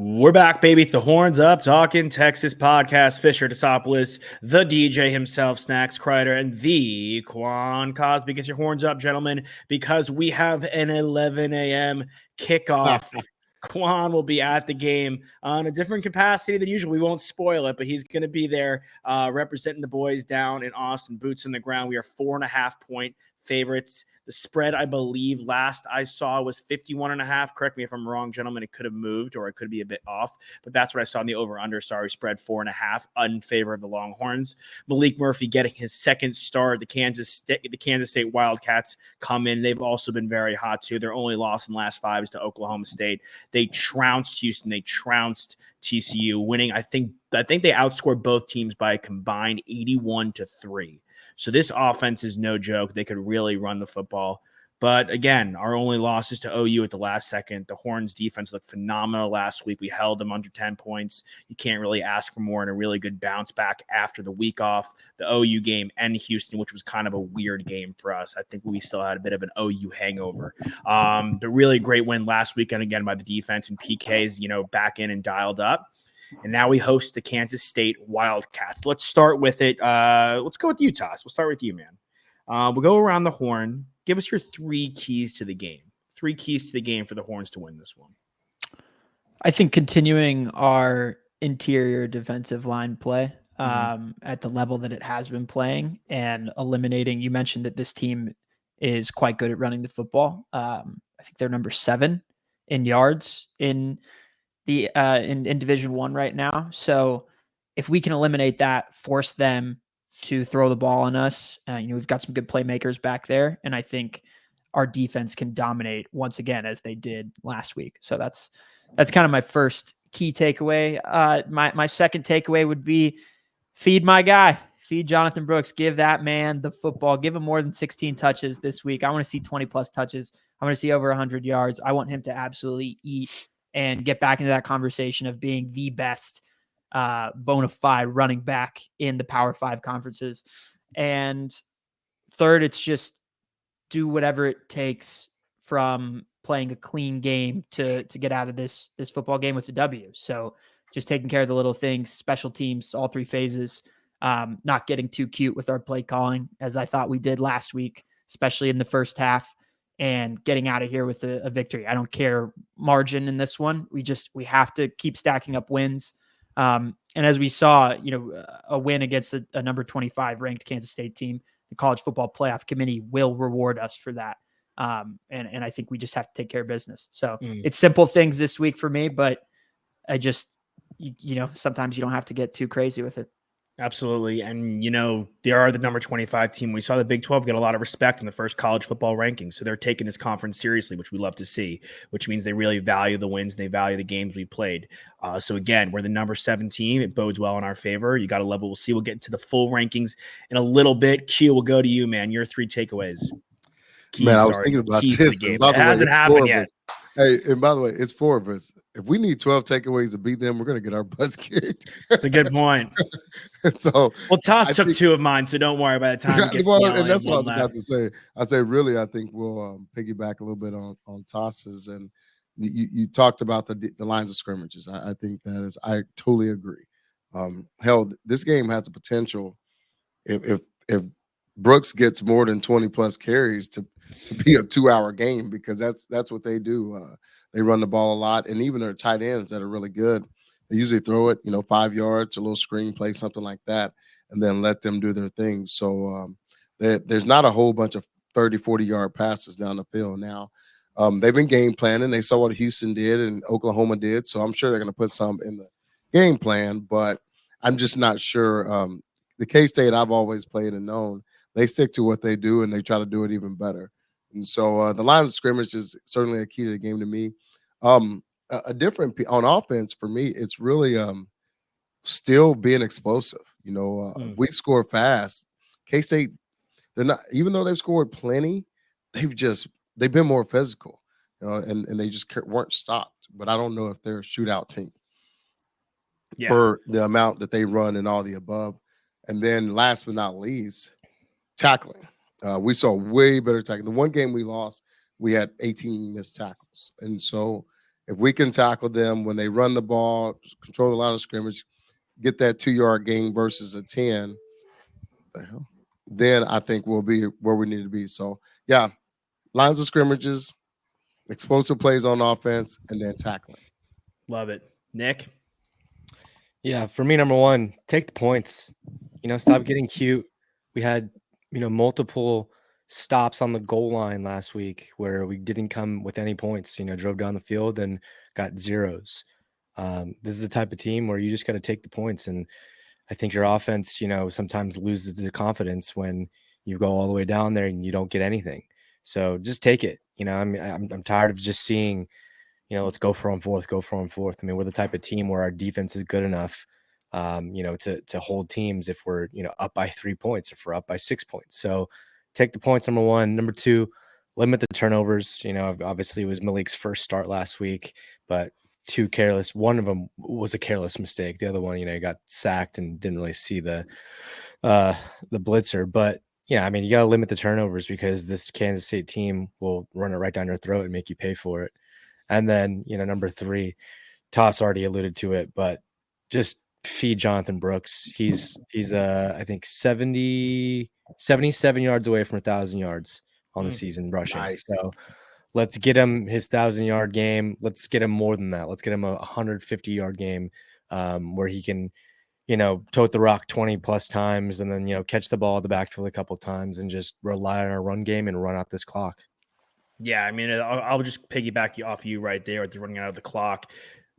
We're back, baby. It's the Horns Up Talking Texas podcast. Fisher Desopoulos, the DJ himself, Snacks Kreider, and the Quan Cosby. Get your horns up, gentlemen, because we have an 11 a.m. kickoff. Quan will be at the game on a different capacity than usual. We won't spoil it, but he's going to be there representing the boys down in Austin, boots on the ground. We are 4.5-point favorites. The spread, I believe, last I saw was 51.5. Correct me if I'm wrong, gentlemen. It could have moved or it could be a bit off, but that's what I saw in the over-under. Sorry, spread 4.5 in favor of the Longhorns. Maalik Murphy getting his second start. The Kansas State Wildcats come in. They've also been very hot too. Their only loss in the last 5 is to Oklahoma State. They trounced Houston. They trounced TCU, winning. I think they outscored both teams by a combined 81-3. So this offense is no joke. They could really run the football. But again, our only loss is to OU at the last second. The Horns defense looked phenomenal last week. We held them under 10 points. You can't really ask for more, and a really good bounce back after the week off. The OU game and Houston, which was kind of a weird game for us. I think we still had a bit of an OU hangover. The really great win last weekend, again, by the defense and PKs, back in and dialed up. And now we host the Kansas State Wildcats. Let's start with it. Let's go with you, Toss. We'll start with you, man. We'll go around the horn. Give us your 3 keys to the game. 3 keys to the game for the Horns to win this one. I think continuing our interior defensive line play at the level that it has been playing and eliminating. You mentioned that this team is quite good at running the football. I think they're number 7 in yards in Division I right now. So if we can eliminate that, force them to throw the ball on us, we've got some good playmakers back there, and I think our defense can dominate once again as they did last week. So that's kind of my first key takeaway. My second takeaway would be feed my guy, feed Jonathan Brooks, give that man the football, give him more than 16 touches this week. I want to see 20 plus touches. I want to see over 100 yards. I want him to absolutely eat and get back into that conversation of being the best bona fide running back in the Power 5 conferences. And third, it's just do whatever it takes from playing a clean game to get out of this football game with the W. So just taking care of the little things, special teams, all 3 phases, not getting too cute with our play calling, as I thought we did last week, especially in the first half, and getting out of here with a victory. I don't care margin in this one. We have to keep stacking up wins. And as we saw, a win against a number 25 ranked Kansas State team, the College Football Playoff Committee will reward us for that. And I think we just have to take care of business. So it's simple things this week for me, but I just, sometimes you don't have to get too crazy with it. Absolutely. And, they are the number 25 team. We saw the Big 12 get a lot of respect in the first college football rankings. So they're taking this conference seriously, which we love to see, which means they really value the wins. And they value the games we played. So again, we're the number 7 team. It bodes well in our favor. You got a level. We'll see. We'll get into the full rankings in a little bit. Q, we'll go to you, man. Your 3 takeaways. Man, I was thinking about this. It hasn't happened yet. Hey, and by the way, it's 4 of us. If we need 12 takeaways to beat them, we're going to get our butts kicked. That's a good point. So, Toss took 2 of mine, so don't worry. By the time it gets and that's what I was about to say. I say, really, I think we'll piggyback a little bit on Toss's. And you talked about the lines of scrimmages. I think I totally agree. Hell, this game has the potential, if Brooks gets more than 20 plus carries to be a 2-hour game, because that's what they do. They run the ball a lot, and even their tight ends that are really good, they usually throw it, 5 yards, a little screen play, something like that, and then let them do their thing. So there's not a whole bunch of 30, 40-yard passes down the field now. They've been game planning. They saw what Houston did and Oklahoma did, so I'm sure they're going to put some in the game plan, but I'm just not sure. The K-State I've always played and known, they stick to what they do, and they try to do it even better. And so the lines of scrimmage is certainly a key to the game to me. A different on offense for me, it's really still being explosive. We score fast. K-State, they're not, even though they've scored plenty, they've been more physical, and they just weren't stopped. But I don't know if they're a shootout team for the amount that they run and all the above. And then last but not least, tackling. We saw way better tackling. The one game we lost, we had 18 missed tackles. And so If we can tackle them when they run the ball, control the line of scrimmage, get that 2-yard gain versus a 10, the hell? Then I think we'll be where we need to be. So, yeah, lines of scrimmages, explosive plays on offense, and then tackling. Love it. Nick? Yeah, for me, number one, take the points. Stop getting cute. We had, multiple stops on the goal line last week where we didn't come with any points, drove down the field and got zeros. This is the type of team where you just got to take the points. And I think your offense, sometimes loses the confidence when you go all the way down there and you don't get anything. So just take it. I'm tired of just seeing, let's go for on fourth, go for on fourth. I mean, we're the type of team where our defense is good enough, to hold teams if we're, up by 3 points, if we're up by 6 points. So take the points, number one. Number two, limit the turnovers. Obviously it was Maalik's first start last week, but too careless. One of them was a careless mistake. The other one, he got sacked and didn't really see the blitzer. But yeah, I mean, you got to limit the turnovers because this Kansas State team will run it right down your throat and make you pay for it. And then, number three, Toss already alluded to it, but just feed Jonathan Brooks. He's I think 77 yards away from 1,000 yards on the season rushing. Nice. So let's get him his 1,000-yard game. Let's get him more than that. Let's get him a 150-yard game where he can, tote the rock 20 plus times and then, catch the ball at the backfield a couple times and just rely on our run game and run out this clock. Yeah, I mean, I'll just piggyback off you right there with the running out of the clock.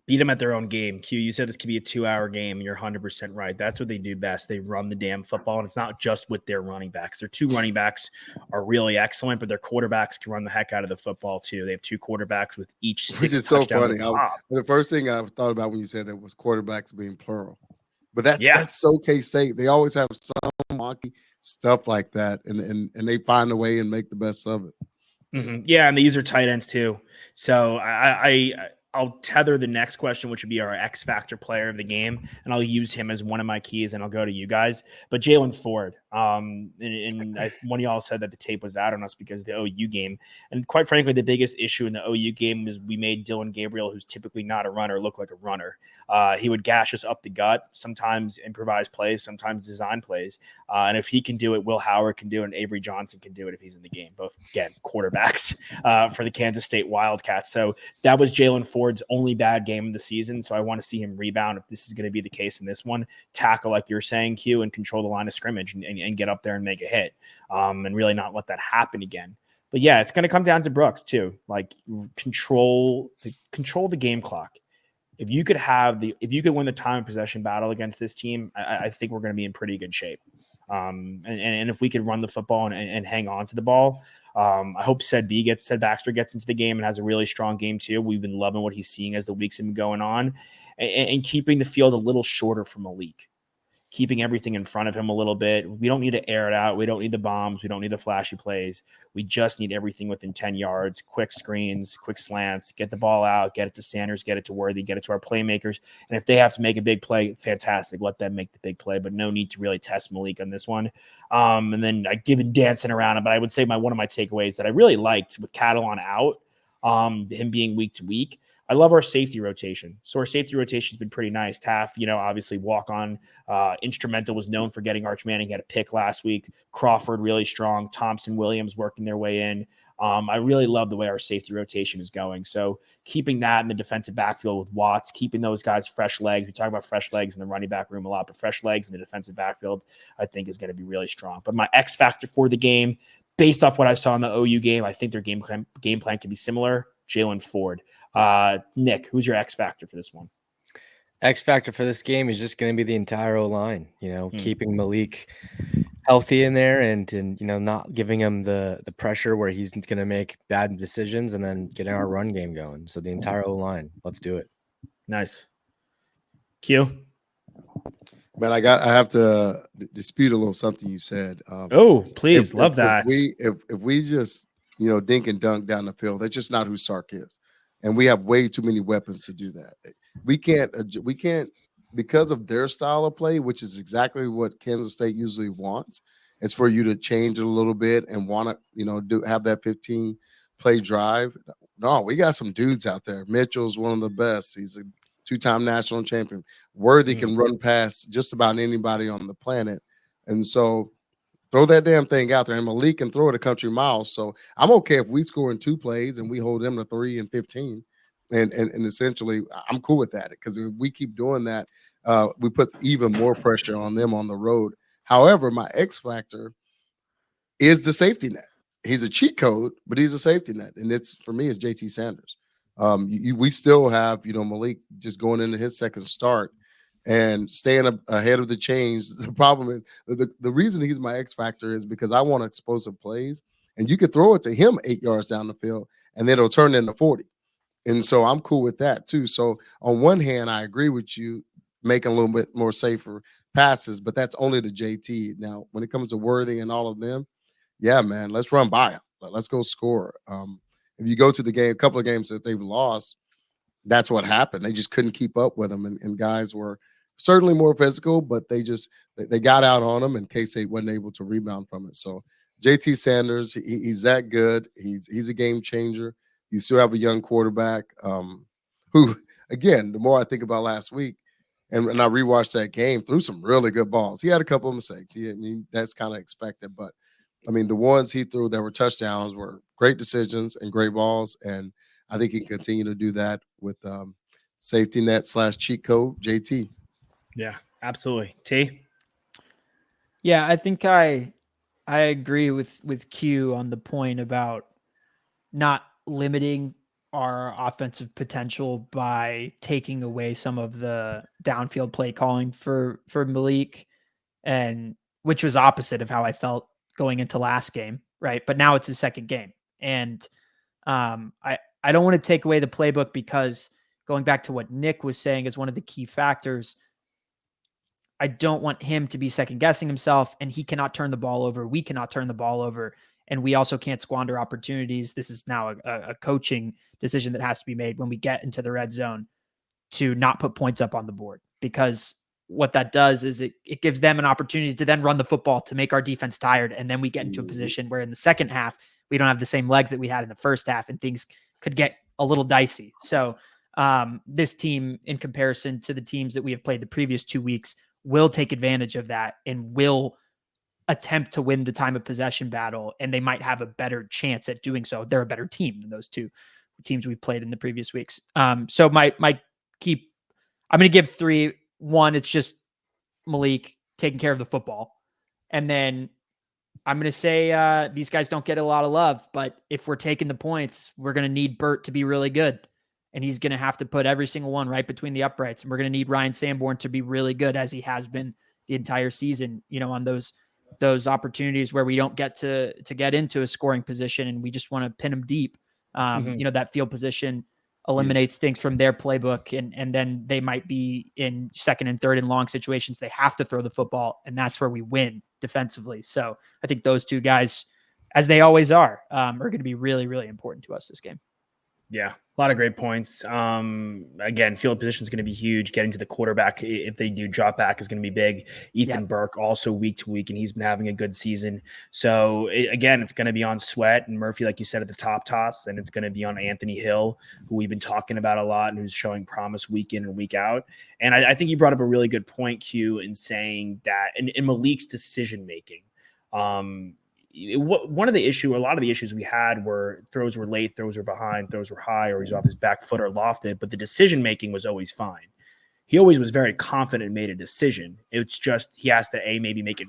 Beat them at their own game. Q, you said this could be a 2-hour game, and you're 100% right. That's what they do best. They run the damn football, and it's not just with their running backs. Their two running backs are really excellent, but their quarterbacks can run the heck out of the football too. They have two quarterbacks with each 6 Which is so touchdowns. funny. The first thing I thought about when you said that was quarterbacks being plural. But that's so K-State. They always have some wonky stuff like that, and they find a way and make the best of it. Mm-hmm. Yeah, and they use their tight ends too. So I'll tether the next question, which would be our X factor player of the game, and I'll use him as one of my keys, and I'll go to you guys. But Jalen Ford, one of y'all said that the tape was out on us because of the OU game, and quite frankly, the biggest issue in the OU game is we made Dylan Gabriel, who's typically not a runner, look like a runner. He would gash us up the gut, sometimes improvise plays, sometimes design plays, and if he can do it, Will Howard can do it, and Avery Johnson can do it if he's in the game. Both, again, quarterbacks for the Kansas State Wildcats. So that was Jalen Ford's only bad game of the season, so I want to see him rebound if this is going to be the case in this one. Tackle, like you're saying, Q, and control the line of scrimmage and get up there and make a hit, and really not let that happen again. But yeah, it's going to come down to Brooks too. Like control the game clock. If you could win the time possession battle against this team, I think we're going to be in pretty good shape. And if we could run the football and hang on to the ball, I hope Said Baxter gets into the game and has a really strong game too. We've been loving what he's seeing as the weeks have been going on, and keeping the field a little shorter for Maalik, keeping everything in front of him a little bit. We don't need to air it out. We don't need the bombs. We don't need the flashy plays. We just need everything within 10 yards, quick screens, quick slants, get the ball out, get it to Sanders, get it to Worthy, get it to our playmakers. And if they have to make a big play, fantastic. Let them make the big play, but no need to really test Maalik on this one. And then I given dancing around it, but I would say one of my takeaways that I really liked with Catalon out, him being week to week, I love our safety rotation. So our safety rotation has been pretty nice. Taff, obviously walk on. Instrumental was known for getting Arch Manning. He had a pick last week. Crawford really strong. Thompson, Williams working their way in. I really love the way our safety rotation is going. So keeping that in the defensive backfield with Watts, keeping those guys fresh legs. We talk about fresh legs in the running back room a lot, but fresh legs in the defensive backfield, I think, is going to be really strong. But my X factor for the game, based off what I saw in the OU game, I think their game plan can be similar. Jalen Ford. Nick, who's your X factor for this one? X factor for this game is just going to be the entire O-line, keeping Maalik healthy in there and not giving him the pressure where he's going to make bad decisions, and then getting our run game going. So the entire O-line, let's do it. Nice. Q? Man, I have to dispute a little something you said. Please. Love that. If we just, dink and dunk down the field, that's just not who Sark is. And we have way too many weapons to do that. We can't, because of their style of play, which is exactly what Kansas State usually wants. It's for you to change it a little bit and want to, have that 15 play drive. No, we got some dudes out there. Mitchell's one of the best. He's a 2-time national champion. Worthy can run past just about anybody on the planet. And so throw that damn thing out there. And Maalik can throw it a country mile. So I'm okay if we score in 2 plays and we hold them to 3 and 15. And essentially, I'm cool with that because if we keep doing that, we put even more pressure on them on the road. However, my X factor is the safety net. He's a cheat code, but he's a safety net. And it's, for me, it's JT Sanders. We still have, Maalik just going into his second start and staying ahead of the chains. The problem is the reason he's my X factor is because I want explosive plays, and you could throw it to him 8 yards down the field, and then it'll turn into 40. And so I'm cool with that too. So on one hand, I agree with you, making a little bit more safer passes, but that's only to JT. Now, when it comes to Worthy and all of them, yeah, man, let's run by them. Let's go score. If you go to the game, a couple of games that they've lost, that's what happened. They just couldn't keep up with them, and guys were certainly more physical, but they got out on them, and K-State wasn't able to rebound from it. So JT Sanders, he's that good. He's a game changer. You still have a young quarterback who, again, the more I think about last week, and I rewatched that game, threw some really good balls. He had a couple of mistakes. That's kind of expected, but the ones he threw that were touchdowns were great decisions and great balls, and I think he can continue to do that with safety net / cheat code JT. Yeah, absolutely. T? Yeah, I think I agree with Q on the point about not limiting our offensive potential by taking away some of the downfield play calling for Maalik, and which was opposite of how I felt going into last game, right? But now it's his second game, and I don't want to take away the playbook, because going back to what Nick was saying is one of the key factors. I don't want him to be second guessing himself, and he cannot turn the ball over. We cannot turn the ball over, and we also can't squander opportunities. This is now a coaching decision that has to be made when we get into the red zone to not put points up on the board, because what that does is it gives them an opportunity to then run the football to make our defense tired. And then we get into a position where in the second half, we don't have the same legs that we had in the first half, and things could get a little dicey. So this team, in comparison to the teams that we have played the previous 2 weeks, will take advantage of that and will attempt to win the time of possession battle. And they might have a better chance at doing so. They're a better team than those 2 teams we've played in the previous weeks. So my key, I'm going to give 3. 1, it's just Maalik taking care of the football. And then I'm going to say these guys don't get a lot of love, but if we're taking the points, we're going to need Burt to be really good. And he's going to have to put every single one right between the uprights. And we're going to need Ryan Sanborn to be really good, as he has been the entire season, on those opportunities where we don't get to get into a scoring position and we just want to pin them deep. That field position eliminates things from their playbook, and then they might be in second and third in long situations. They have to throw the football, and that's where we win defensively. So I think those 2 guys, as they always are going to be really, really important to us this game. Yeah, a lot of great points. Again, field position is going to be huge. Getting to the quarterback, if they do drop back, is going to be big. Ethan Burke also week to week, and he's been having a good season. So again, it's going to be on Sweat and Murphy, like you said, at the top toss, and it's going to be on Anthony Hill, who we've been talking about a lot and who's showing promise week in and week out. And I think you brought up a really good point, Q, in saying that in Maalik's decision making. A lot of the issues we had were throws were late, throws were behind, throws were high, or he's off his back foot or lofted, but the decision making was always fine. He always was very confident and made a decision. It's just he has to A, maybe make it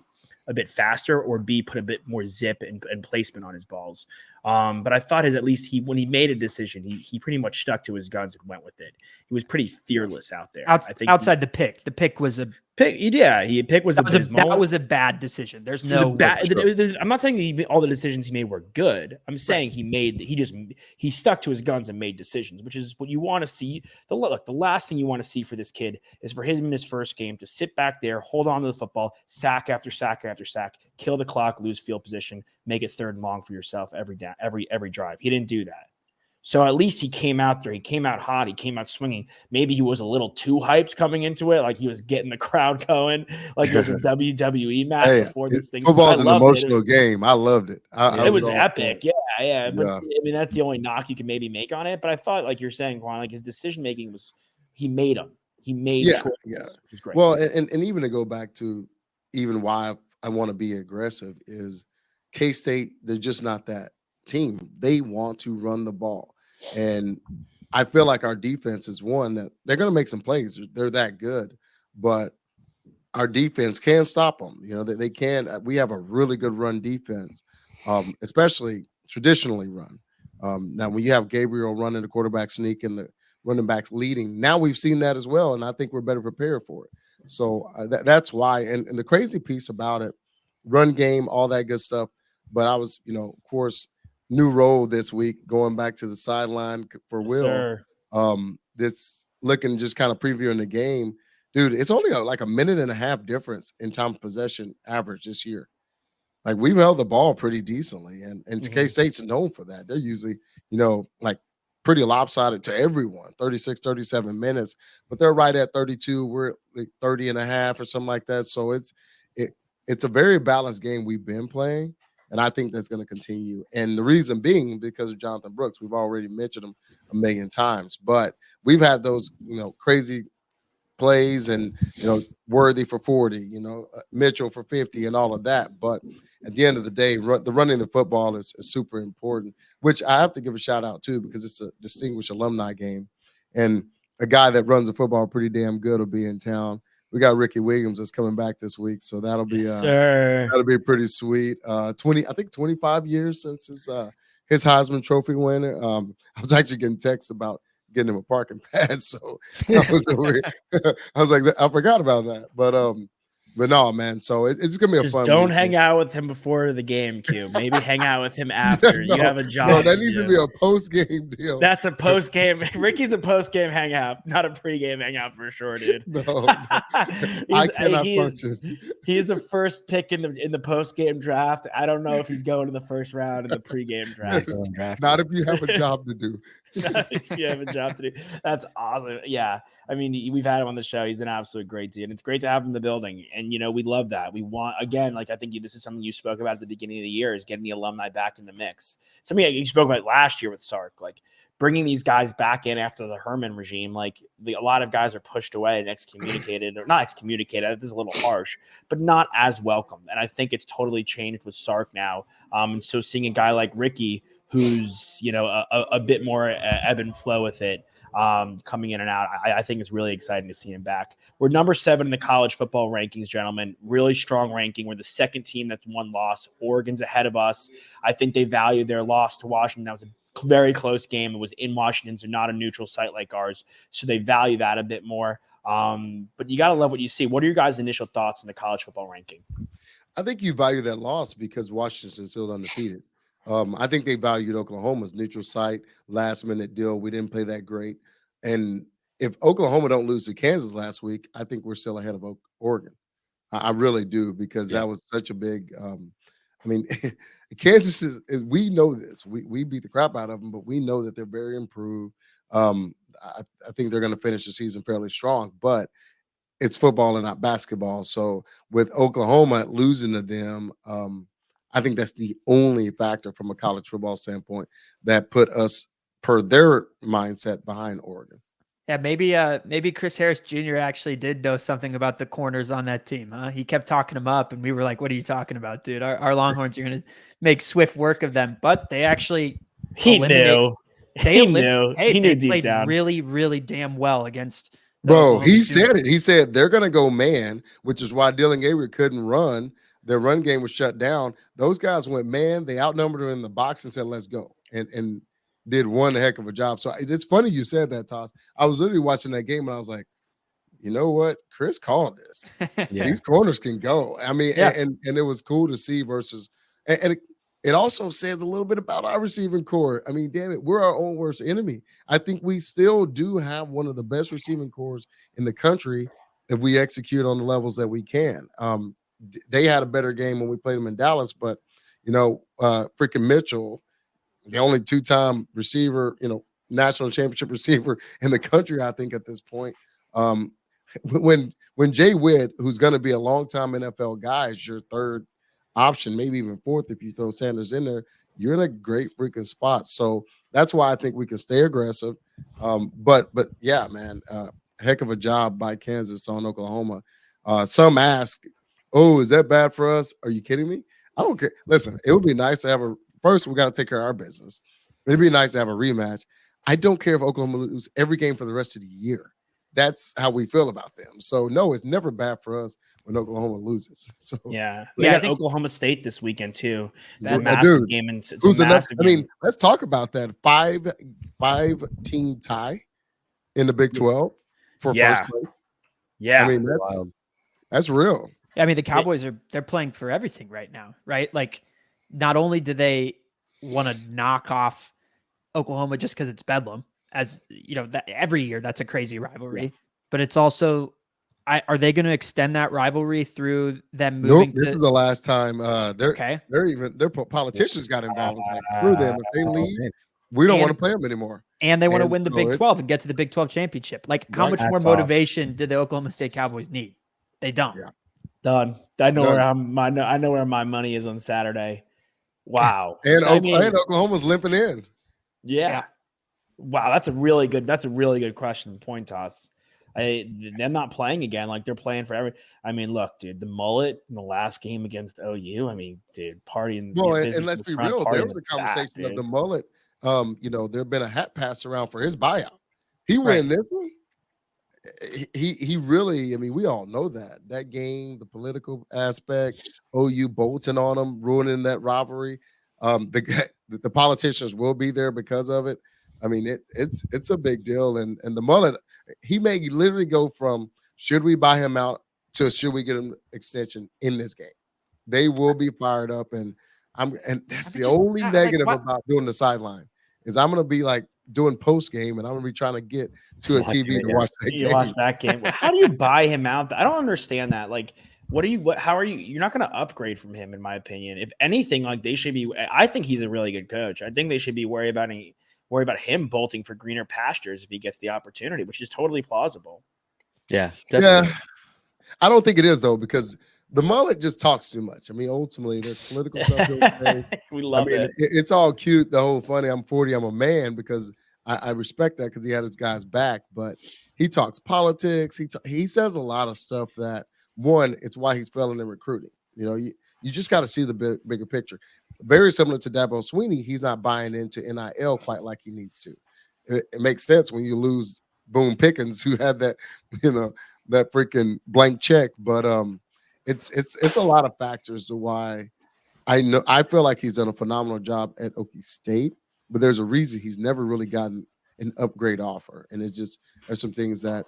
a bit faster, or B, put a bit more zip and placement on his balls. But I thought when he made a decision, he pretty much stuck to his guns and went with it. He was pretty fearless out there. Outside the pick was a pick. Yeah, that was a bad decision. There's no I'm not saying all the decisions he made were good. I'm saying he stuck to his guns and made decisions, which is what you want to see. The last thing you want to see for this kid is for him in his first game to sit back there, hold on to the football, sack after sack after sack, kill the clock, lose field position, make it third and long for yourself every drive. He didn't do that. So at least he came out there. He came out hot. He came out swinging. Maybe he was a little too hyped coming into it. Like he was getting the crowd going. Like it was a WWE match Hey, before this thing. football's I an loved emotional game. I loved it. it was all for epic. it. Yeah. But Yeah. I mean, that's the only knock you can maybe make on it. But I thought, like you're saying, Quan, like his decision making was, he made them. He made choices, which is great. Well, and even to go back to even why I want to be aggressive is K-State, they're just not that team. They want to run the ball. And I feel like our defense is one that they're going to make some plays. They're that good, but our defense can stop them. You know, they can. We have a really good run defense, especially traditionally run. Now, when you have Gabriel running the quarterback sneak and the running backs leading, now we've seen that as well, and I think we're better prepared for it. So that's why. And the crazy piece about it, run game, all that good stuff. But I was, of course, new role this week, going back to the sideline for Will. Sir. This looking, just kind of previewing the game, dude. It's only like a minute and a half difference in time of possession average this year. Like we've held the ball pretty decently, and K-State's known for that. They're usually, like pretty lopsided to everyone, 36, 37 minutes, but they're right at 32. We're like 30 and a half or something like that. So it's a very balanced game we've been playing, and I think that's going to continue. And the reason being because of Jonathan Brooks. We've already mentioned him a million times, but we've had those, crazy plays and, Worthy for 40, Mitchell for 50 and all of that. But at the end of the day, the running the football is super important, which I have to give a shout out to because it's a distinguished alumni game. And a guy that runs the football pretty damn good will be in town. We got Ricky Williams that's coming back this week. So that'll be that'll be pretty sweet. 25 years since his Heisman Trophy winner. I was actually getting texts about getting him a parking pass. So I was like, I forgot about that. But no, man. So it's gonna be a fun. Don't hang out with him before the game, Q. Maybe hang out with him after. You have a job. No, that needs to be a post-game deal. That's a post-game. Ricky's a post-game hangout, not a pre-game hangout for sure, dude. No. I cannot function. He's the first pick in the post-game draft. I don't know if he's going to the first round in the pre-game draft. Not if you have a job to do. If you have a job to do. That's awesome. Yeah. I mean, we've had him on the show. He's an absolute great dude. And it's great to have him in the building. And, we love that. We want, again, like I think this is something you spoke about at the beginning of the year is getting the alumni back in the mix. Something you spoke about last year with Sark, like bringing these guys back in after the Herman regime. Like a lot of guys are pushed away and excommunicated, or not excommunicated. This is a little harsh, but not as welcomed. And I think it's totally changed with Sark now. And so seeing a guy like Ricky, who's, a bit more ebb and flow with it, coming in and out, I think it's really exciting to see him back. We're number 7 in the college football rankings, gentlemen. Really strong ranking. We're the second team that's one loss. Oregon's ahead of us. I think they value their loss to Washington. That was a very close game. It was in Washington, so not a neutral site like ours. So they value that a bit more. But you got to love what you see. What are your guys' initial thoughts on the college football ranking? I think you value that loss because Washington's still undefeated. I think they valued Oklahoma's neutral site, last minute deal. We didn't play that great. And if Oklahoma don't lose to Kansas last week, I think we're still ahead of Oregon. I really do, because that was such a big Kansas is we know this. We beat the crap out of them, but we know that they're very improved. I think they're going to finish the season fairly strong, but it's football and not basketball. So with Oklahoma losing to them, I think that's the only factor from a college football standpoint that put us, per their mindset, behind Oregon. Yeah, maybe Chris Harris Jr. actually did know something about the corners on that team, huh? He kept talking them up, and we were like, what are you talking about, dude? Our Longhorns are going to make swift work of them. But they actually He knew. He knew. Hey, he knew they deep played down. really, really damn well against he said it. He said they're going to go man, which is why Dylan Gabriel couldn't run. Their run game was shut down. Those guys went man. They outnumbered them in the box and said, let's go. And did one heck of a job. So it's funny you said that, Toss. I was literally watching that game and I was like, you know what? Chris called this. These corners can go. I mean, and it was cool to see versus and it also says a little bit about our receiving core. I mean, damn it, we're our own worst enemy. I think we still do have one of the best receiving cores in the country if we execute on the levels that we can. They had a better game when we played them in Dallas, but freaking Mitchell the only two-time receiver, national championship receiver in the country, I think, at this point. When Jay Witt, who's going to be a long-time NFL guy, is your third option, maybe even fourth if you throw Sanders in there, you're in a great freaking spot. So that's why I think we can stay aggressive. But yeah, man, heck of a job by Kansas on Oklahoma. Some ask, oh, is that bad for us? Are you kidding me? I don't care. Listen, it would be nice to have first, we got to take care of our business. It'd be nice to have a rematch. I don't care if Oklahoma lose every game for the rest of the year. That's how we feel about them. So no, it's never bad for us when Oklahoma loses. So yeah, I I think Oklahoma State this weekend too. It's So, a massive dude, game, and it's a who's another? massive I mean, game. let's talk about that five-team tie in the Big 12 for Yeah. first place. Yeah, I mean, that's real. I mean, the Cowboys they're playing for everything right now, right? Like, not only do they want to knock off Oklahoma just because it's Bedlam, as you know, that every year that's a crazy rivalry, but it's also, are they going to extend that rivalry through them moving? Nope, this is the last time. Their politicians got involved. It's like, screw them. If they leave, we don't want to play them anymore. And they want to win the Big 12 and get to the Big 12 championship. Like, how much more motivation did the Oklahoma State Cowboys need? They don't. Yeah. Done. I know where my money is on Saturday. Wow. And Oklahoma's limping in. Yeah. Wow, that's a really good question. Point toss. Them not playing again, like they're playing for every. I mean, look, dude, the mullet in the last game against OU. I mean, dude, partying. Well, and let's be real, there was a conversation of the mullet. There been a hat passed around for his buyout. He win this one. He really. I mean, we all know that game, the political aspect, OU bolting on him, ruining that rivalry. The politicians will be there because of it. I mean, it's a big deal, and the mullet, he may literally go from should we buy him out to should we get him extension in this game. They will be fired up, and that's the only negative about doing the sideline is I'm gonna be like doing post game, and I'm gonna be trying to get to a TV to watch that game. Watch that game. How do you buy him out? I don't understand that. Like, how are you? You're not going to upgrade from him, in my opinion. If anything, like they should be. I think he's a really good coach. I think they should be worried about him bolting for greener pastures if he gets the opportunity, which is totally plausible. Yeah, definitely. Yeah. I don't think it is though, because the mullet just talks too much. I mean, ultimately, there's political stuff. We love it. It's all cute. The whole funny. I'm 40. I'm a man because I respect that because he had his guys back. But he talks politics. He says a lot of stuff that one. It's why he's failing in recruiting. You just got to see the bigger picture. Very similar to Dabo Swinney, he's not buying into NIL quite like he needs to. It makes sense when you lose Boone Pickens, who had that, that freaking blank check. But it's a lot of factors to why I feel like he's done a phenomenal job at Okie State, but there's a reason he's never really gotten an upgrade offer, and there's some things that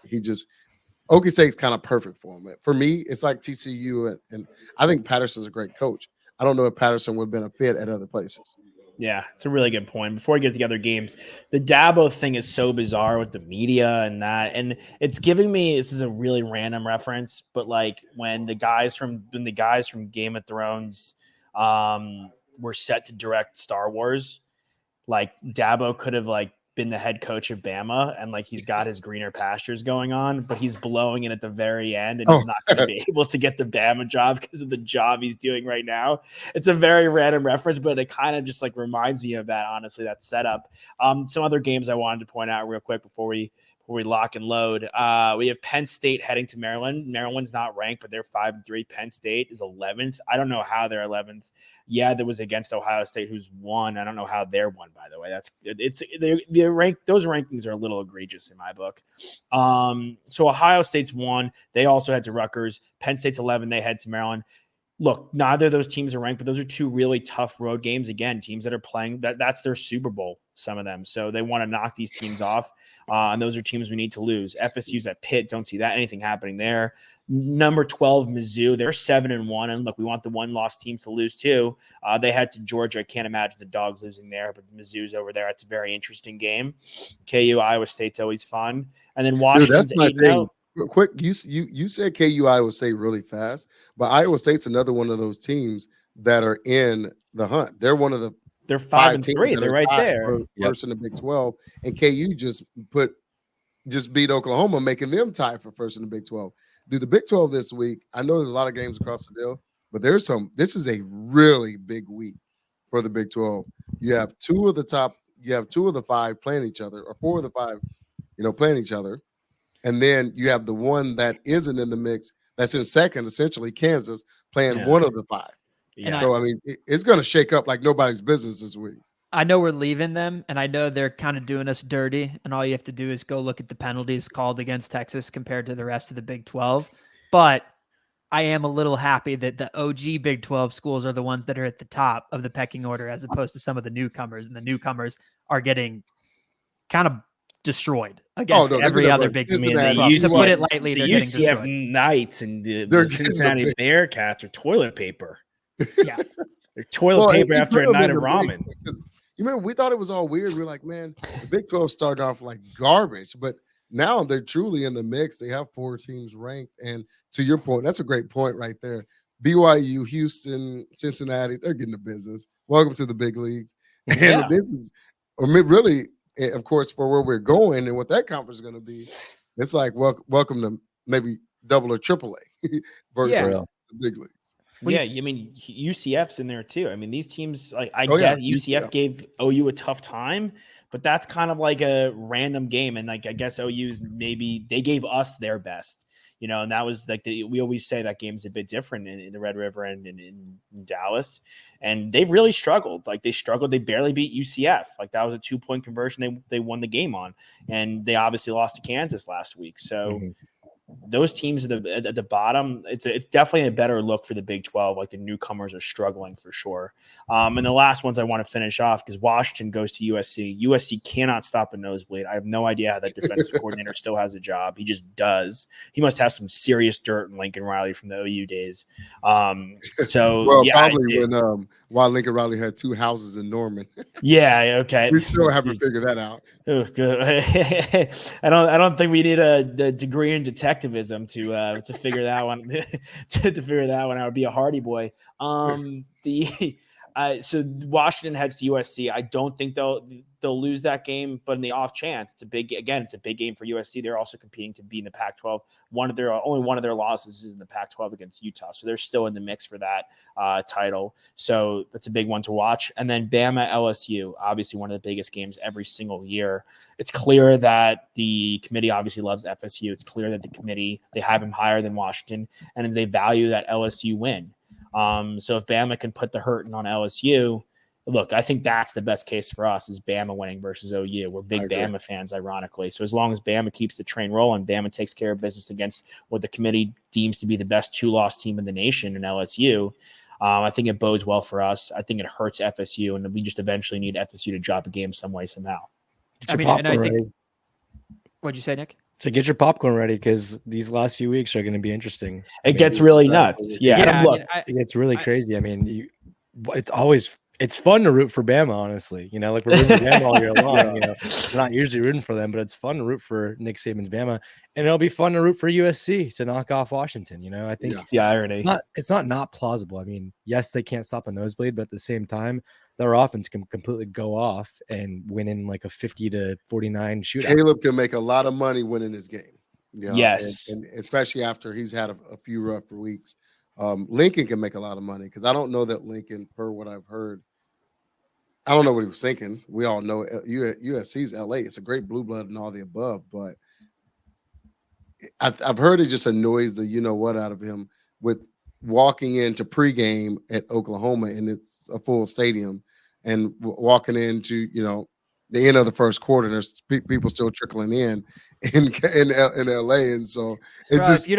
Okie State's kind of perfect for him. For me, it's like TCU, and I think Patterson's a great coach. I don't know if Patterson would have been a fit at other places. Yeah, it's a really good point. Before we get to the other games, the Dabo thing is so bizarre with the media and that, and it's giving me, this is a really random reference, but like when the guys from Game of Thrones were set to direct Star Wars, like Dabo could have like been the head coach of Bama, and like he's got his greener pastures going on, but he's blowing it at the very end, and he's not going to be able to get the Bama job because of the job he's doing right now. It's a very random reference, but it kind of just like reminds me of that, honestly, that setup. Some other games I wanted to point out real quick before we lock and load. We have Penn State heading to Maryland. Maryland's not ranked, but they're 5-3. Penn State is 11th. I don't know how they're 11th. Yeah, that was against Ohio State, who's won. I don't know how they're won, by the way. They're ranked. Those rankings are a little egregious in my book. So Ohio State's won. They also head to Rutgers. Penn State's 11. They head to Maryland. Look, neither of those teams are ranked, but those are two really tough road games. Again, teams that are playing, that's their Super Bowl, some of them. So they want to knock these teams off. And those are teams we need to lose. FSU's at Pitt. Don't see anything happening there. Number 12, Mizzou. They're 7-1. And look, we want the one-loss teams to lose too. They head to Georgia. I can't imagine the Dogs losing there, but Mizzou's over there. It's a very interesting game. KU, Iowa State's always fun. And then Washington's 8-0. Quick, you said KU Iowa State really fast, but Iowa State's another one of those teams that are in the hunt. They're one of the They're 5-3. teams that They're are right tied there. for first in the Big 12, and KU just beat Oklahoma, making them tie for first in the Big 12. Do the Big 12 this week. I know there's a lot of games across the deal, but this is a really big week for the Big 12. You have two of the five playing each other, or four of the five, playing each other. And then you have the one that isn't in the mix, that's in second, essentially Kansas, playing one of the five. Yeah. So, I mean, it's going to shake up like nobody's business this week. I know we're leaving them, and I know they're kind of doing us dirty, and all you have to do is go look at the penalties called against Texas compared to the rest of the Big 12. But I am a little happy that the OG Big 12 schools are the ones that are at the top of the pecking order as opposed to some of the newcomers, and the newcomers are getting kind of destroyed against every other Big 12. To put it lightly, they're getting UCF destroyed. Knights and the Cincinnati Bearcats are toilet paper. Yeah. They're toilet paper after a night of ramen. You remember, we thought it was all weird. We were like, man, the Big 12 started off like garbage, but now they're truly in the mix. They have 4 teams ranked. And to your point, that's a great point right there. BYU, Houston, Cincinnati, they're getting the business. Welcome to the big leagues. And this is really, of course, for where we're going and what that conference is going to be, it's like welcome to maybe double or triple A versus the big leagues. Yeah, I mean, UCF's in there too. I mean, these teams, like I guess UCF gave OU a tough time, but that's kind of like a random game. And like I guess OU's maybe they gave us their best, and that was like we always say that game's a bit different in the Red River and in Dallas. And they've really struggled. Like they barely beat UCF. Like that was a 2-point conversion they won the game on. And they obviously lost to Kansas last week. So those teams at the bottom, it's definitely a better look for the Big 12. Like the newcomers are struggling for sure. And the last ones I want to finish off because Washington goes to USC. USC cannot stop a nosebleed. I have no idea how that defensive coordinator still has a job. He just does. He must have some serious dirt in Lincoln Riley from the OU days. Probably when while Lincoln Riley had 2 houses in Norman. Yeah. Okay. We still haven't figured that out. Oh, good. I don't think we need a degree in detectivism to figure that one to figure that one out. Would be a Hardy boy. So Washington heads to USC. I don't think they'll lose that game, but in the off chance, it's a big game for USC. They're also competing to be in the Pac-12. Only one of their losses is in the Pac-12 against Utah, so they're still in the mix for that title. So that's a big one to watch. And then Bama LSU, obviously one of the biggest games every single year. It's clear that the committee obviously loves FSU. It's clear that the committee, they have him higher than Washington, and they value that LSU win. So if Bama can put the hurting on LSU, look, I think that's the best case for us is Bama winning versus OU. We're big Bama fans, ironically. So as long as Bama keeps the train rolling, Bama takes care of business against what the committee deems to be the best 2-loss team in the nation in LSU, I think it bodes well for us. I think it hurts FSU, and we just eventually need FSU to drop a game some way, somehow. And I think – what'd you say, Nick? So get your popcorn ready because these last few weeks are going to be interesting. It gets really nuts. It gets really crazy. I mean, it's fun to root for Bama, honestly. Like we're rooting for Bama all year long. We're not usually rooting for them, but it's fun to root for Nick Saban's Bama, and it'll be fun to root for USC to knock off Washington. I think the irony. It's not plausible. I mean, yes, they can't stop a nosebleed, but at the same time, their offense can completely go off and win in like a 50-49 shootout. Caleb can make a lot of money winning this game. Yes. And especially after he's had a few rough weeks. Lincoln can make a lot of money because I don't know that Lincoln, per what I've heard, I don't know what he was thinking. We all know USC's LA. It's a great blue blood and all the above, but I've heard it just annoys the you-know-what out of him with walking into pregame at Oklahoma and it's a full stadium and walking into, the end of the first quarter and there's people still trickling in LA. And so it's just, if you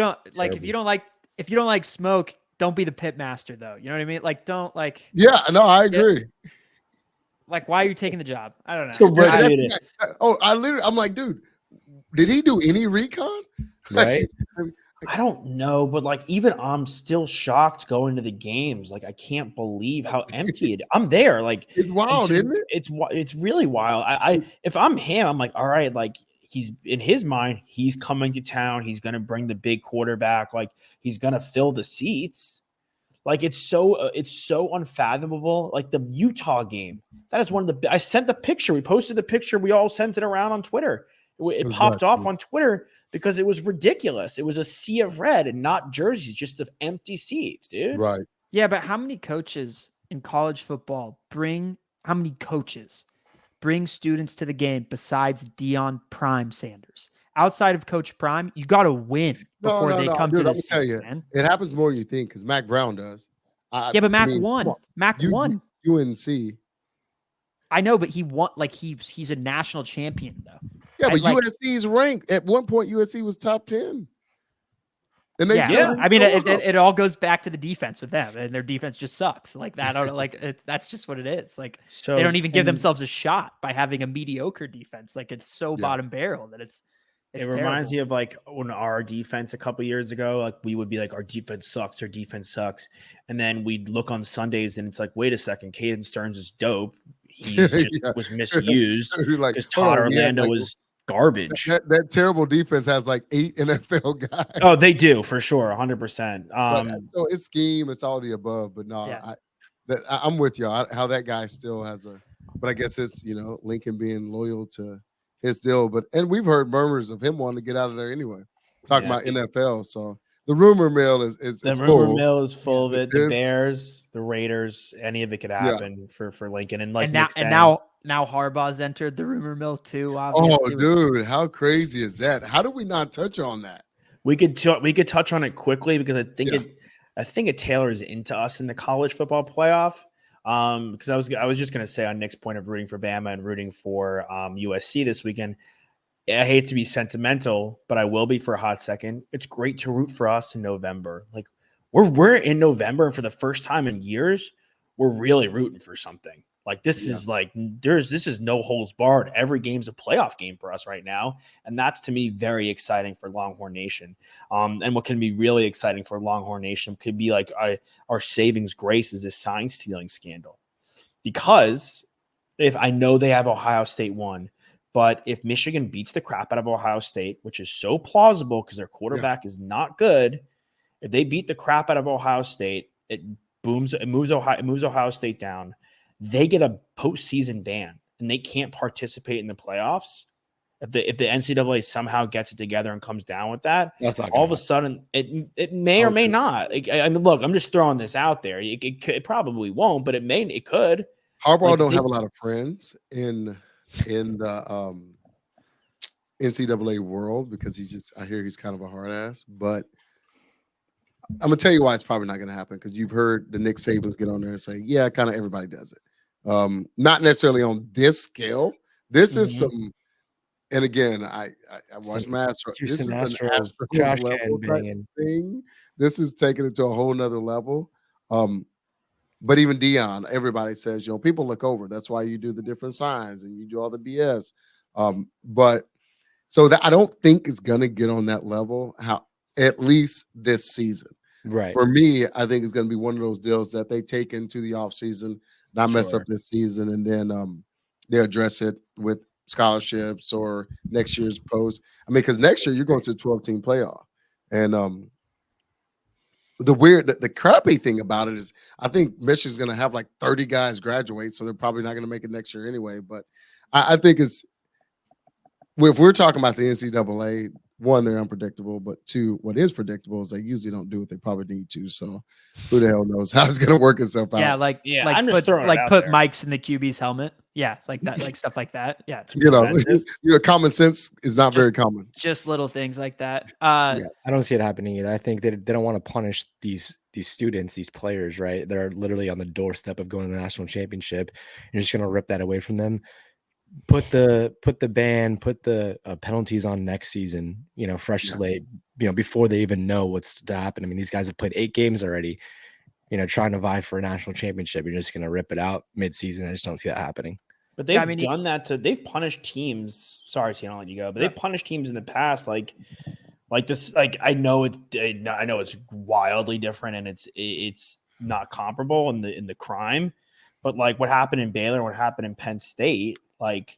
don't like smoke, don't be the pit master though. You know what I mean? Like, don't like, yeah, no, I agree. Like, why are you taking the job? I don't know. I'm like, dude, did he do any recon? Right. I don't know, but like even I'm still shocked going to the games. Like I can't believe how empty it. I'm there. Like it's wild, isn't it? It's really wild. I if I'm him, I'm like, all right, like he's in his mind, he's coming to town. He's gonna bring the big quarterback. Like he's gonna fill the seats. Like it's so unfathomable. Like the Utah game, that is one of the. I sent the picture. We posted the picture. We all sent it around on Twitter. It was popped nuts, off dude. on Twitter because it was ridiculous. It was a sea of red and not jerseys, just the empty seats, dude. Right. Yeah, but how many coaches in college football bring students to the game besides Deion Prime Sanders? Outside of Coach Prime, you got to win before they come dude, to I'm the gonna tell seats, you, man. it happens more than you think because Mac Brown does. Yeah, but Mac won. come on. Mac won. UNC. I know, but he won. Like he's a national champion though. Yeah, but like- USC's ranked at one point. USC was top 10, and they Yeah, still didn't I mean, show it, up. it all goes back to the defense with them, and their defense just sucks. Like that, that's just what it is. Like So they don't even give and themselves a shot by having a mediocre defense. Like it's so Yeah. bottom barrel that it's It reminds me terrible. of like when our defense a couple years ago, like we would be like, our defense sucks, and then we'd look on Sundays and it's like, wait a second, Caden Stearns is dope. He just Yeah. was misused You're like, because hold Todd on, we had, Orlando like, was garbage. that terrible defense has like 8 NFL guys. Oh, they do for sure, 100%. So it's scheme, it's all the above. But no, Yeah. I'm with you. How that guy still has but I guess it's Lincoln being loyal to his deal. And we've heard murmurs of him wanting to get out of there anyway. Talking Yeah. about NFL, so the rumor mill is The full. rumor mill is full of it. The It's- Bears, the Raiders, any of it could happen for Lincoln. And like and Nick's saying, now Harbaugh's entered the rumor mill too. Oh, Obviously, dude, how crazy is that? How do we not touch on that? we could touch on it quickly because I think Yeah. it tailors into us in the college football playoff. Because I was just gonna say on Nick's point of rooting for Bama and rooting for USC this weekend. I hate to be sentimental, but I will be for a hot second. It's great to root for us in November. Like we're in November, and for the first time in years, we're really rooting for something. Like this is like this is no holds barred. Every game's a playoff game for us right now, and that's to me very exciting for Longhorn Nation. And what can be really exciting for Longhorn Nation could be like our savings grace is this sign stealing scandal, because if I know they have Ohio State won. But if Michigan beats the crap out of Ohio State, which is so plausible because their quarterback is not good, if they beat the crap out of Ohio State, it moves Ohio State down. They get a postseason ban and they can't participate in the playoffs. If the NCAA somehow gets it together and comes down with that, That's not all of a sudden it may or may not. I mean, look, I'm just throwing this out there. It probably won't, but it could. Harbaugh Like, don't have a lot of friends in the NCAA world because I hear he's kind of a hard ass. But I'm gonna tell you why it's probably not gonna happen, because you've heard the Nick Sabans get on there and say, yeah, kind of everybody does it. Not necessarily on this scale. This is some, and again, I watched Astros. This is an Astros Astros trash level can type banging thing. This is taking it to a whole nother level. But even Deion, everybody says, people look over. That's why you do the different signs and you do all the BS. But so that I don't think is going to get on that level, at least this season. right. For me, I think it's going to be one of those deals that they take into the offseason, not mess up this season, and then they address it with scholarships or next year's post. I mean, because next year you're going to the 12-team playoff. And the crappy thing about it is I think Michigan's going to have like 30 guys graduate, so they're probably not going to make it next year anyway. But I think if we're talking about the NCAA, one, they're unpredictable, but two, what is predictable is they usually don't do what they probably need to. So who the hell knows how it's going to work itself out? Yeah, I'm just throwing it out put there. mics in the QB's helmet. Yeah, like that, like stuff like that. Yeah, Common sense is not very common. just little things like that. I don't see it happening either. I think they don't want to punish these students, these players, right? They're literally on the doorstep of going to the national championship. You're just going to rip that away from them. Put the ban, put the penalties on next season, fresh slate, before they even know what's to happen. I mean, these guys have played 8 games already, trying to vie for a national championship. You're just going to rip it out mid-season. I just don't see that happening. But they've done that they've punished teams. Sorry, Tina, I'll let you go. But they've punished teams in the past, like this. Like I know it's wildly different and it's not comparable in the crime. But like what happened in Baylor, what happened in Penn State, like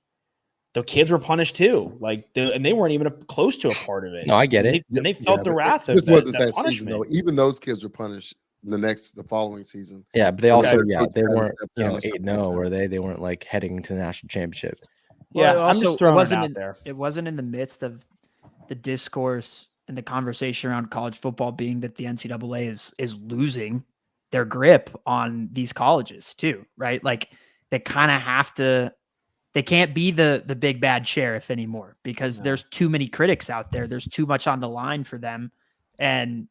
the kids were punished too. Like and they weren't even close to a part of it. No, I get it. And they felt the wrath of this wasn't that punishment. season though. Even those kids were punished the following season. Yeah, but they So also, their yeah, coach they had to weren't, step down or eight something no, like were they? They weren't like heading to the national championship. Yeah, Well, I'm just throwing it out there. It wasn't in the midst of the discourse and the conversation around college football being that the NCAA is losing their grip on these colleges too, right? Like they kind of have to. They can't be the big bad sheriff anymore because there's too many critics out there. There's too much on the line for them, and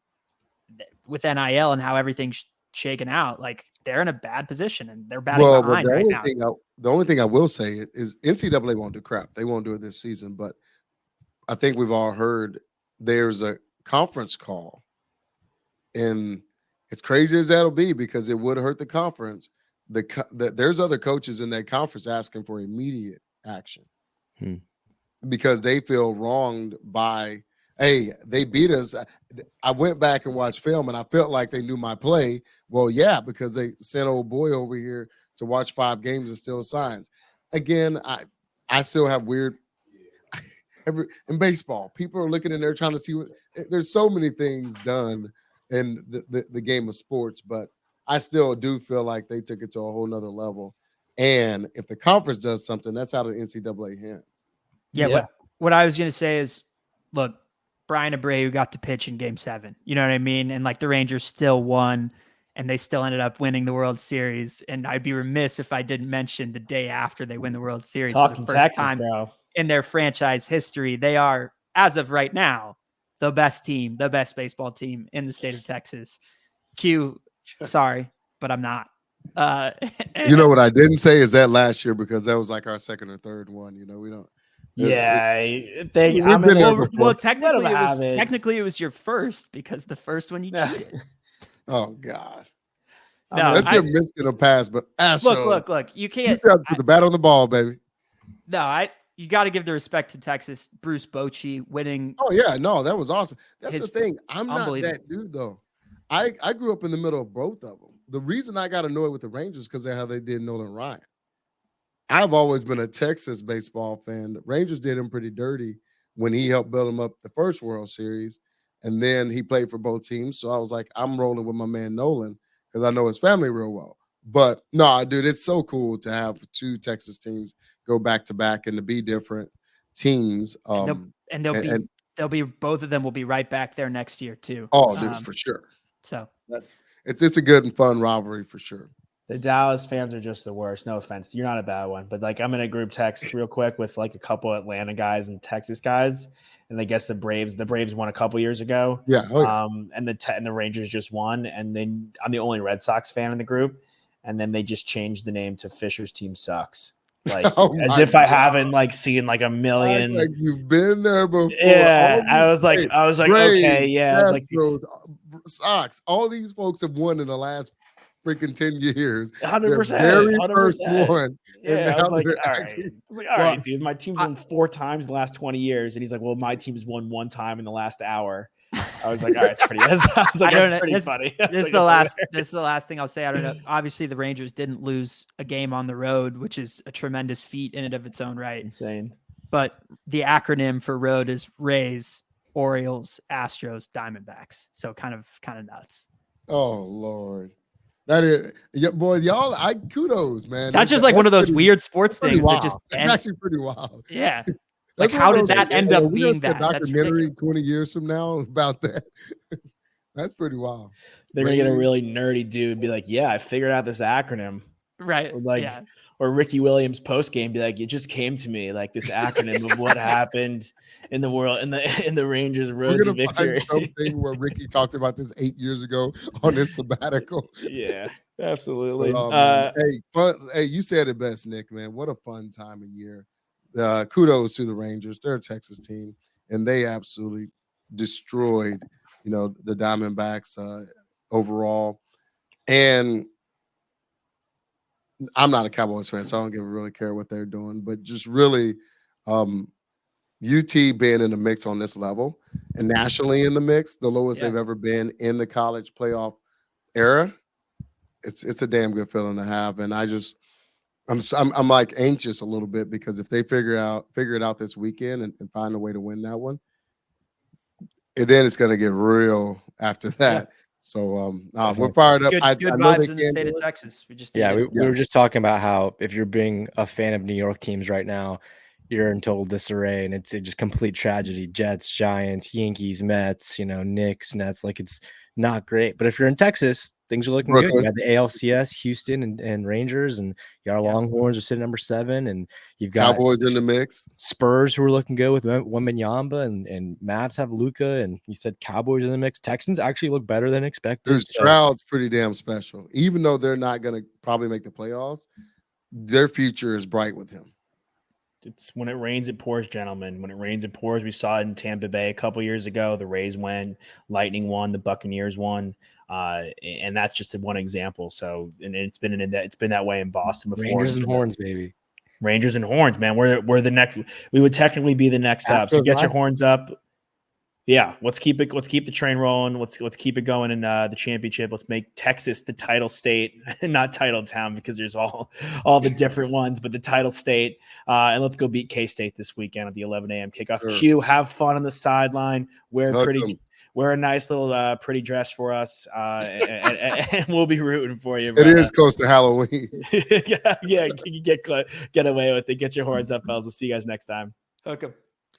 with NIL and how everything's shaken out, like they're in a bad position and they're batting But behind right now. the only thing I will say is NCAA won't do crap. They won't do it this season. But I think we've all heard there's a conference call, and it's crazy as that'll be because it would hurt the conference. There's other coaches in that conference asking for immediate action because they feel wronged by, hey, they beat us. I went back and watched film and I felt like they knew my play. Well, yeah, because they sent old boy over here to watch 5 games and still signs. Again, I still have weird in baseball. People are looking in there trying to see there's so many things done in the game of sports, but I still do feel like they took it to a whole nother level. And if the conference does something, that's out of the NCAA hands. Yeah. What I was going to say is, look, Brian Abreu got to pitch in Game 7. You know what I mean? And like the Rangers still won, and they still ended up winning the World Series. And I'd be remiss if I didn't mention the day after they win the World Series Talking for the first Texas, time bro. in their franchise history. They are, as of right now, the best team, the best baseball team in the state of Texas. Sorry, but I'm not. You know what I didn't say is that last year because that was like our second or third one. You know, we don't. Yeah, we've been there before. Well, technically it was your first because the first one you cheated. Oh God. No, let's give Michigan a pass, but Astros. Look. You can't put the bat on the ball, baby. No, you got to give the respect to Texas. Bruce Bochy winning. Oh yeah, no, that was awesome. That's the thing. I'm not that dude though. I grew up in the middle of both of them. The reason I got annoyed with the Rangers because of how they did Nolan Ryan. I've always been a Texas baseball fan. The Rangers did him pretty dirty when he helped build him up the first World Series, and then he played for both teams. So I was like, I'm rolling with my man Nolan because I know his family real well. But no, dude, it's so cool to have 2 Texas teams go back to back and to be different teams. They'll be both of them will be right back there next year too. Oh, dude, for sure. So it's a good and fun rivalry for sure. The Dallas fans are just the worst. No offense. You're not a bad one. But like I'm in a group text real quick with like a couple Atlanta guys and Texas guys. And I guess the Braves won a couple years ago. Yeah. Oh, yeah. And the Rangers just won. And then I'm the only Red Sox fan in the group. And then they just changed the name to Fisher's Team Sucks. Like as if I haven't like seen like a million. Like you've been there before. Yeah. I was like, okay, yeah. I was like Sox. All these folks have won in the last freaking 10 years. 100%. Very 100%. first one. Yeah, I was like, all right, dude. My team's won 4 times in the last 20 years. And he's like, well, my team's won 1 time in the last hour. I was like, all right, it's pretty. That's pretty funny. This is the last thing I'll say. I don't know. Obviously, the Rangers didn't lose a game on the road, which is a tremendous feat in and of its own right. Insane. But the acronym for road is Rays, Orioles, Astros, Diamondbacks. So kind of nuts. Oh Lord. That is, boy, y'all. Kudos, man. That's just like one of those weird sports things that just. It's actually pretty wild. Yeah. Like, how did that end up being that? Documentary 20 years from now about that. That's pretty wild. They're gonna get a really nerdy dude and be like, "Yeah, I figured out this acronym." Right. Or Ricky Williams post game be like, "It just came to me like this acronym of what happened in the world in the Rangers road to victory." Something where Ricky talked about this 8 years ago on his sabbatical. Yeah, absolutely. Hey, you said it best, Nick. Man, what a fun time of year. Kudos to the Rangers. They're a Texas team, and they absolutely destroyed, the Diamondbacks overall. And I'm not a Cowboys fan, so I don't really care what they're doing. But just really, UT being in the mix on this level and nationally in the mix, the lowest they've ever been in the college playoff era. It's a damn good feeling to have, and I'm like anxious a little bit because if they figure it out this weekend and find a way to win that one, and then it's going to get real after that. Yeah. So we're fired up. Good, I good know they vibes in the can state do of it. Texas. We just Yeah, need it. we were just talking about how if you're being a fan of New York teams right now, you're in total disarray, and it's just complete tragedy. Jets, Giants, Yankees, Mets, Knicks, Nets. Like, it's not great. But if you're in Texas, things are looking good. You Brooklyn. got the ALCS, Houston and Rangers, and our Longhorns are sitting number 7, and you've got Cowboys in the mix. Spurs who are looking good with Wembanyama, and Mavs have Luka, and you said Cowboys in the mix. Texans actually look better than expected. Dude, Stroud's pretty damn special. Even though they're not going to probably make the playoffs, their future is bright with him. It's when it rains, it pours, gentlemen. When it rains, it pours. We saw it in Tampa Bay a couple years ago. The Rays won, Lightning won, the Buccaneers won, and that's just one example. So, and it's been that way in Boston before. Rangers and Horns, baby. Rangers and Horns, man. We're the next. We would technically be the next up. So get your horns up. Yeah, let's keep the train rolling. Let's keep it going in the championship. Let's make Texas the title state, not title town, because there's all the different ones, but the title state. And let's go beat K-State this weekend at the 11 a.m. kickoff. Sure. Q, have fun on the sideline. Wear a nice little pretty dress for us, and we'll be rooting for you. It is close to Halloween. yeah, get away with it. Get your horns up, fellas. We'll see you guys next time. Hook 'em.